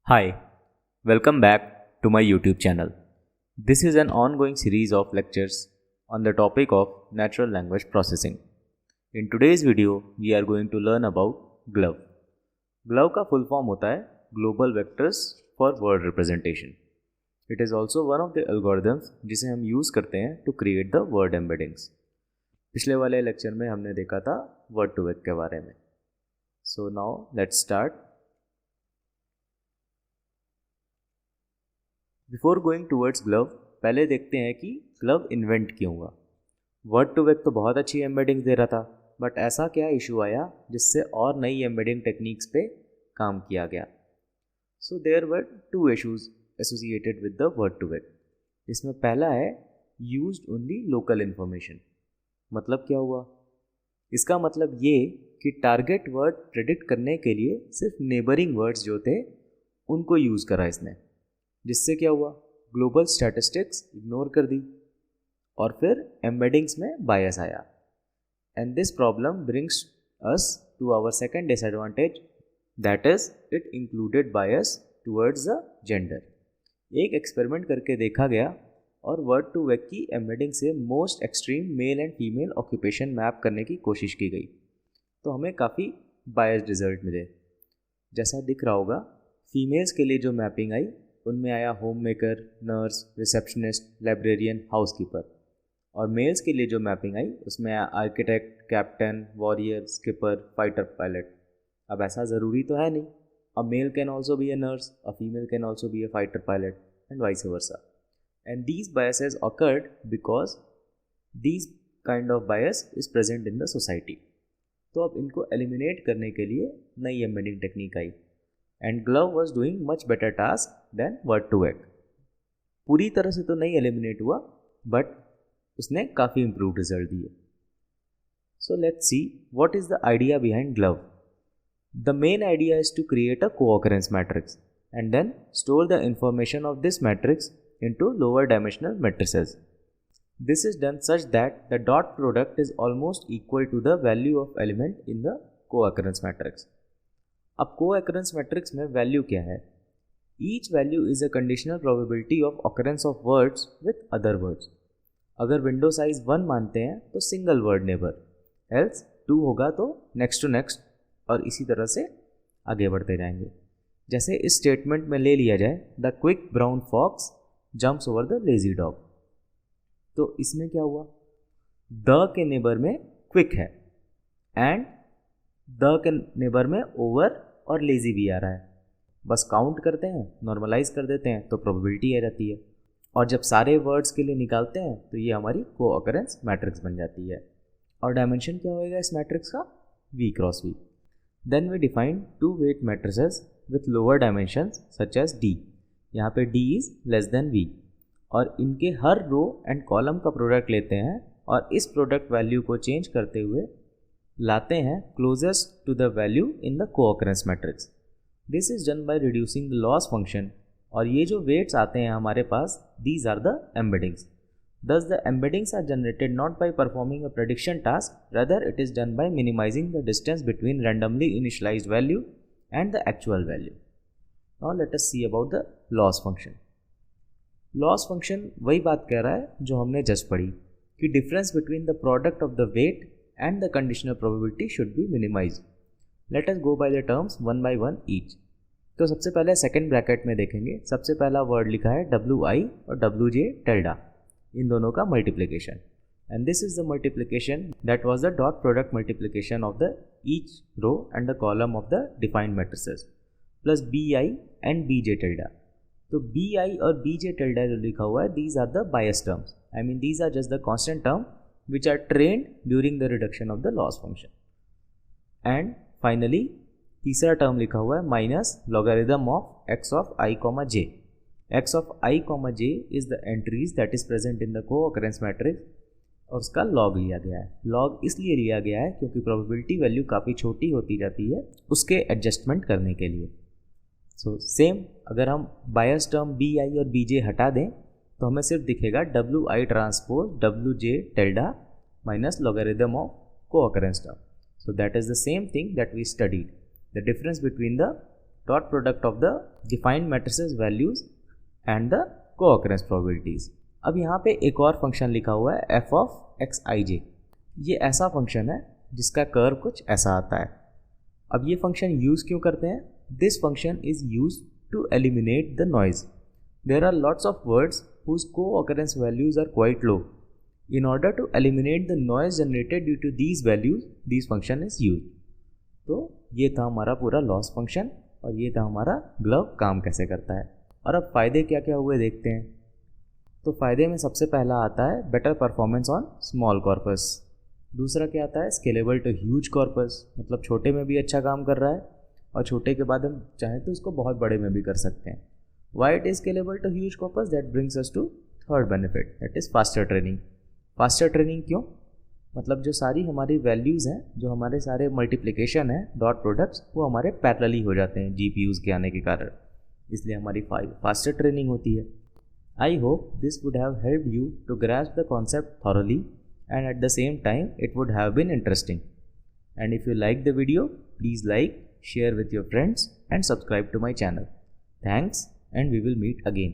Hi, welcome back to my YouTube channel. This is an ongoing series of lectures on the topic of natural language processing. In today's video, we are going to learn about GLOVE. GLOVE का full form होता है Global Vectors for Word Representation. It is also one of the algorithms जिसे हम use करते हैं to create the word embeddings. पिछले वाले lecture में हमने देखा था word to vec के बारे में. So now let's start. Before going towards glove पहले देखते हैं कि ग्लव इन्वेंट क्यों हुआ. वर्ड टू वेक तो बहुत अच्छी एम्बेडिंग्स दे रहा था, बट ऐसा क्या इशू आया जिससे और नई एम्बेडिंग टेक्निक्स पे काम किया गया. So there were two issues associated with the word to vec. इसमें पहला है यूज्ड ओनली लोकल इन्फॉर्मेशन. मतलब क्या हुआ? इसका मतलब ये कि टारगेट वर्ड प्रेडिक्ट करने के लिए सिर्फ नेबरिंग वर्ड्स जो थे उनको यूज़ करा इसने, जिससे क्या हुआ? ग्लोबल स्टैटिस्टिक्स इग्नोर कर दी और फिर एम्बेडिंग्स में बायस आया. And this problem brings us to our second disadvantage, that is it included bias towards the gender. एक एक्सपेरिमेंट करके देखा गया और वर्ड टू वेक की एम्बेडिंग से most extreme male and female occupation map करने की कोशिश की गई, तो हमें काफ़ी बायस्ड रिजल्ट मिले. जैसा दिख रहा होगा, फीमेल्स के लिए जो मैपिंग आई उनमें आया homemaker, nurse, receptionist, librarian, housekeeper. और मेल्स के लिए जो मैपिंग आई उसमें आया architect, captain, warrior, skipper, fighter pilot. अब ऐसा ज़रूरी तो है नहीं. A male can also be a nurse, a female can also be a fighter pilot and vice versa. And these biases occurred because these kind of bias is present in the society. तो अब इनको eliminate करने के लिए नई embedding technique आई. And GloVe was doing much better task than word to vec. पूरी तरह से तो नहीं एलिमिनेट हुआ, बट उसने काफ़ी इम्प्रूव रिजल्ट दिए. So let's see what is the idea behind GloVe. The main idea is to create a co-occurrence matrix and then store the information of this matrix into lower dimensional matrices. This is done such that the dot product is almost equal to the value of element in the co-occurrence matrix. अब co-occurrence matrix में value क्या है? Each value is a conditional probability of occurrence of words with other words. अगर window size 1 मानते हैं तो single word neighbour, else 2 होगा तो नेक्स्ट टू नेक्स्ट, और इसी तरह से आगे बढ़ते जाएंगे. जैसे इस स्टेटमेंट में ले लिया जाए the quick brown fox jumps over the lazy dog. तो इसमें क्या हुआ? द के नेबर में क्विक है एंड द के नेबर में ओवर और लेजी भी आ रहा है. बस काउंट करते हैं, नॉर्मलाइज कर देते हैं तो प्रोबेबिलिटी आ जाती है. और जब सारे वर्ड्स के लिए निकालते हैं तो ये हमारी को-ऑकरेंस मैट्रिक्स बन जाती है. और डायमेंशन क्या होएगा इस मैट्रिक्स का? v cross v. Then we define two weight matrices with lower dimensions such as d. यहाँ पे d is less than v, और इनके हर रो एंड कॉलम का प्रोडक्ट लेते हैं और इस प्रोडक्ट वैल्यू को चेंज करते हुए लाते हैं closest to the value in the co-occurrence matrix. This is done by reducing the loss function. और ये जो वेट्स आते हैं हमारे पास, these are the embeddings. Thus the embeddings are generated not by performing a prediction task, rather it is done by minimizing the distance between randomly initialized value and the actual value. Now let us see about the loss function. Loss function वही बात कह रहा है जो हमने just पढ़ी कि difference between the product of the weight and the conditional probability should be minimize. Let us go by the terms one by one each. तो सबसे पहले सेकंड ब्रैकेट में देखेंगे. सबसे पहला वर्ड लिखा है WI और WJ टिल्डा, इन दोनों का multiplication. And this is the multiplication that was the dot product multiplication of the each row and the column of the defined matrices plus BI and BJ tilde. तो BI और BJ tilde जो लिखा हुआ है, these are the bias terms. I mean these are just the constant term which are trained during the reduction of the loss function. And finally तीसरा term लिखा हुआ है minus logarithm of x of i comma j. x of i comma j is the entries that is present in the co-occurrence matrix, और उसका log लिया गया है. Log इसलिए लिया गया है क्योंकि प्रोबेबिलिटी वैल्यू काफ़ी छोटी होती जाती है उसके एडजस्टमेंट करने के लिए. सो सेम अगर हम बायस टर्म BI और BJ हटा दें तो हमें सिर्फ दिखेगा WI transpose WJ tilde minus logarithm of co-occurrence term. So that is the same thing that we studied, the difference between the dot product of the defined matrices values and the co-occurrence probabilities. अब यहाँ पे एक और function लिखा हुआ है F of X I J. ये ऐसा फंक्शन है जिसका कर्व कुछ ऐसा आता है। अब ये फंक्शन यूज़ क्यों करते हैं? This function is use to eliminate the noise. There are lots of words whose co-occurrence values are quite low. In order to eliminate the noise generated due to these values, this function is used. तो ये था हमारा पूरा loss function और ये था हमारा glove काम कैसे करता है। और अब फ़ायदे क्या क्या हुए देखते हैं। तो फ़ायदे में सबसे पहला आता है better performance on small corpus. दूसरा क्या आता है? स्केलेबल टू ह्यूज कॉर्पस, मतलब छोटे में भी अच्छा काम कर रहा है और छोटे के बाद हम चाहें तो इसको बहुत बड़े में भी कर सकते हैं। Why it is scalable to huge corpus? That brings us to third benefit, that is faster training. Faster training क्यों? मतलब जो सारी हमारी वैल्यूज़ हैं, जो हमारे सारे मल्टीप्लिकेशन है डॉट प्रोडक्ट्स, वो हमारे पैरेलली हो जाते हैं GPUs के आने के कारण, इसलिए हमारी फास्टर ट्रेनिंग होती है। I hope this would have helped you to grasp the concept thoroughly and at the same time it would have been interesting. And if you like the video, please like, share with your friends and subscribe to my channel. Thanks, and we will meet again.